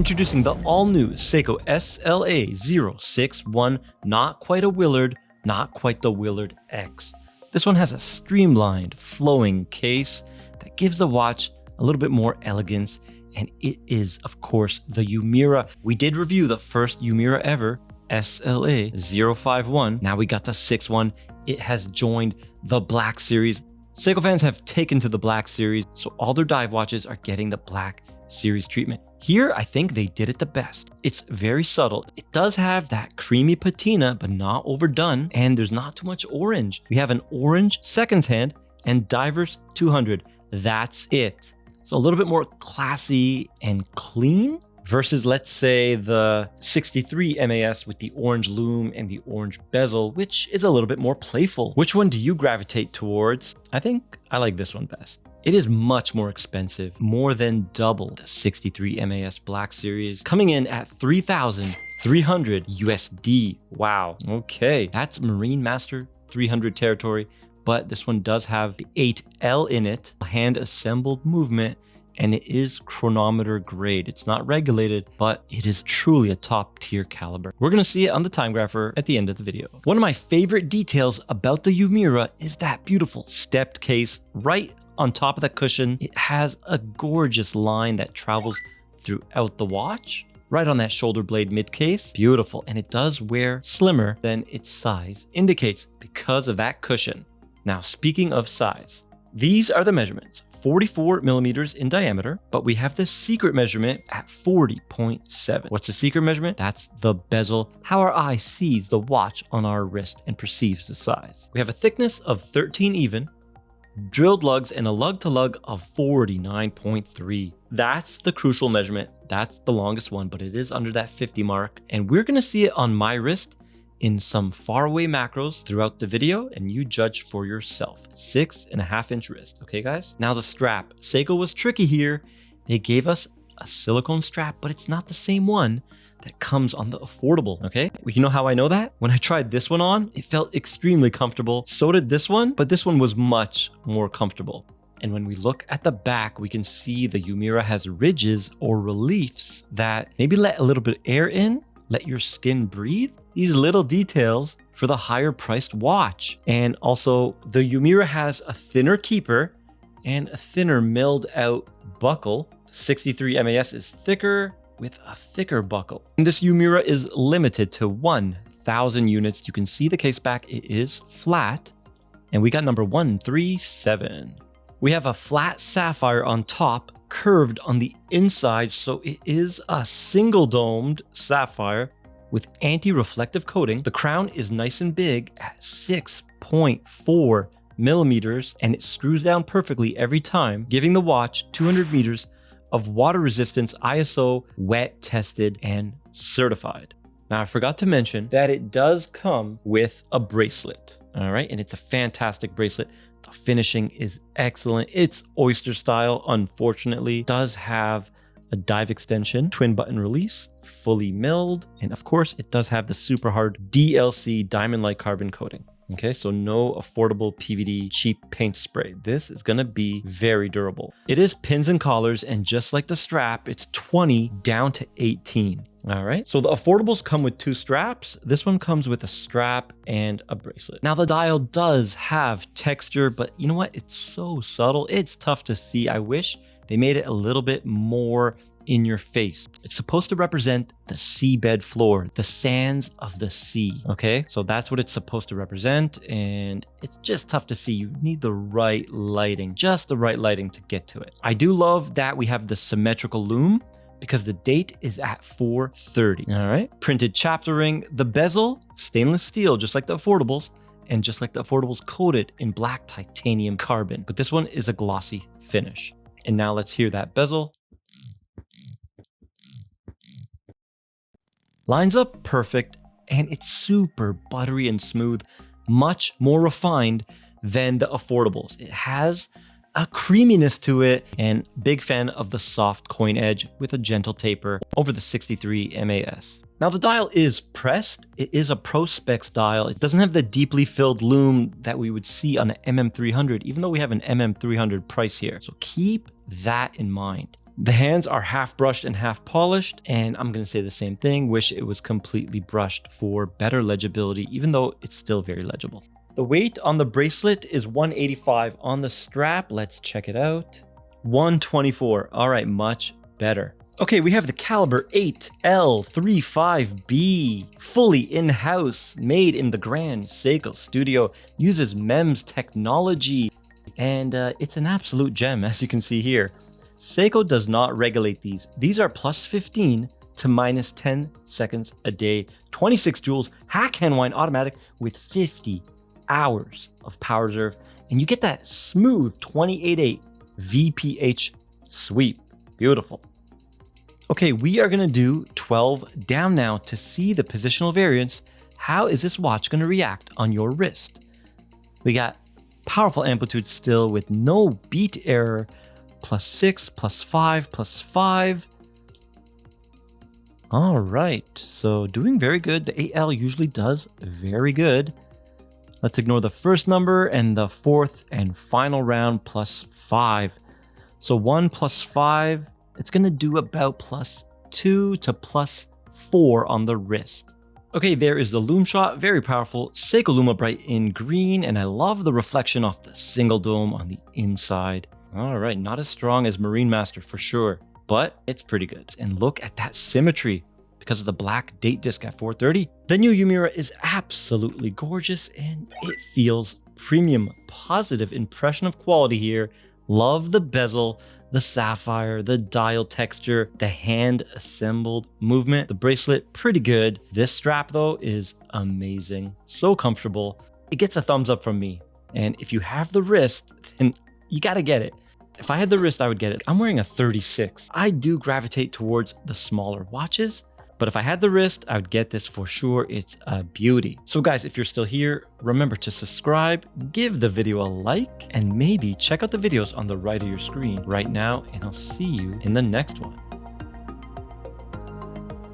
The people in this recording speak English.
Introducing the all-new Seiko SLA061, not quite a Willard, not quite the Willard X. This one has a streamlined, flowing case that gives the watch a little bit more elegance, and it is, of course, the Uemura. We did review the first Uemura ever, SLA051. Now we got the 61. It has joined the Black Series. Seiko fans have taken to the Black Series, so all their dive watches are getting the Black Series treatment. Here, I think they did it the best. It's very subtle. It does have that creamy patina, but not overdone, and there's not too much orange. We have an orange seconds hand and Divers 200. That's it. So a little bit more classy and clean versus, let's say, the 63 MAS with the orange lume and the orange bezel, which is a little bit more playful. Which one do you gravitate towards? I think I like this one best. It is much more expensive, more than double the 63 MAS Black Series, coming in at $3,300 USD. Wow, okay, that's Marine Master 300 territory, but this one does have the 8L in it, a hand-assembled movement, and it is chronometer grade. It's not regulated, but it is truly a top tier caliber. We're gonna see it on the time grapher at the end of the video. One of my favorite details about the Uemura is that beautiful stepped case right on top of the cushion. It has a gorgeous line that travels throughout the watch, right on that shoulder blade mid case. Beautiful, and it does wear slimmer than its size indicates because of that cushion. Now, speaking of size, these are the measurements. 44 millimeters in diameter, but we have the secret measurement at 40.7. What's the secret measurement? That's the bezel, how our eye sees the watch on our wrist and perceives the size. We have a thickness of 13 even, drilled lugs, and a lug to lug of 49.3. That's the crucial measurement. That's the longest one, but it is under that 50 mark. And we're gonna see it on my wrist in some faraway macros throughout the video, and you judge for yourself. 6.5 inch wrist, okay guys? Now the strap. Seiko was tricky here. They gave us a silicone strap, but it's not the same one that comes on the affordable, okay? You know how I know that? When I tried this one on, it felt extremely comfortable. So did this one, but this one was much more comfortable. And when we look at the back, we can see the Uemura has ridges or reliefs that maybe let a little bit of air in, let your skin breathe. These little details for the higher priced watch. And also the Uemura has a thinner keeper and a thinner milled out buckle. 63 MAS is thicker with a thicker buckle. And this Uemura is limited to 1,000 units. You can see the case back, it is flat. And we got number 137. We have a flat sapphire on top, curved on the inside, so it is a single domed sapphire with anti-reflective coating. The crown is nice and big at 6.4 millimeters, and it screws down perfectly every time, giving the watch 200 meters of water resistance, ISO, wet tested, and certified. Now, I forgot to mention that it does come with a bracelet, all right? And it's a fantastic bracelet. The finishing is excellent. It's oyster style, unfortunately. It does have a dive extension, twin button release, fully milled, and of course, it does have the super hard DLC diamond-like carbon coating. Okay, so no affordable PVD cheap paint spray. This is gonna be very durable. It is pins and collars, and just like the strap, it's 20 down to 18. All right, so the affordables come with 2 straps. This one comes with a strap and a bracelet. Now the dial does have texture, but you know what? It's so subtle. It's tough to see. I wish they made it a little bit more in your face. It's supposed to represent the seabed floor, the sands of the sea, okay? So that's what it's supposed to represent, and it's just tough to see. You need the right lighting, just the right lighting to get to it. I do love that we have the symmetrical lume because the date is at 4/30, all right? Printed chapter ring, the bezel, stainless steel, just like the affordables, and just like the affordables coated in black titanium carbon, but this one is a glossy finish. And now let's hear that bezel. Lines up perfect, and it's super buttery and smooth, much more refined than the affordables. It has a creaminess to it, and big fan of the soft coin edge with a gentle taper over the 63 MAS. Now the dial is pressed. It is a Prospex dial. It doesn't have the deeply filled lume that we would see on an MM300, even though we have an MM300 price here. So keep that in mind. The hands are half brushed and half polished, and I'm gonna say the same thing. Wish it was completely brushed for better legibility, even though it's still very legible. The weight on the bracelet is 185. On the strap, let's check it out. 124. All right, much better. Okay, we have the caliber 8L35B, fully in-house, made in the Grand Seiko studio, uses MEMS technology, and it's an absolute gem, as you can see here. Seiko does not regulate these. These are plus 15 to minus 10 seconds a day, 26 joules, hack hand wind automatic with 50 hours of power reserve, and you get that smooth 28.8 VPH sweep. Beautiful. Okay, we are gonna do 12 down now to see the positional variance. How is this watch gonna react on your wrist? We got powerful amplitude still with no beat error, +6, +5, +5. All right, so doing very good. The 8L usually does very good. Let's ignore the first number and the fourth and final round +5. So 1 + 5, it's gonna do about +2 to +4 on the wrist. Okay, there is the Lume shot, very powerful. Seiko Lume Bright in green, and I love the reflection off the single dome on the inside. All right, not as strong as Marine Master for sure, but it's pretty good. And look at that symmetry because of the black date disc at 430. The new Uemura is absolutely gorgeous and it feels premium. Positive impression of quality here. Love the bezel, the sapphire, the dial texture, the hand assembled movement. The bracelet, pretty good. This strap though is amazing. So comfortable. It gets a thumbs up from me. And if you have the wrist, then you gotta get it. If I had the wrist, I would get it. I'm wearing a 36. I do gravitate towards the smaller watches, but if I had the wrist, I would get this for sure. It's a beauty. So guys, if you're still here, remember to subscribe, give the video a like, and maybe check out the videos on the right of your screen right now, and I'll see you in the next one.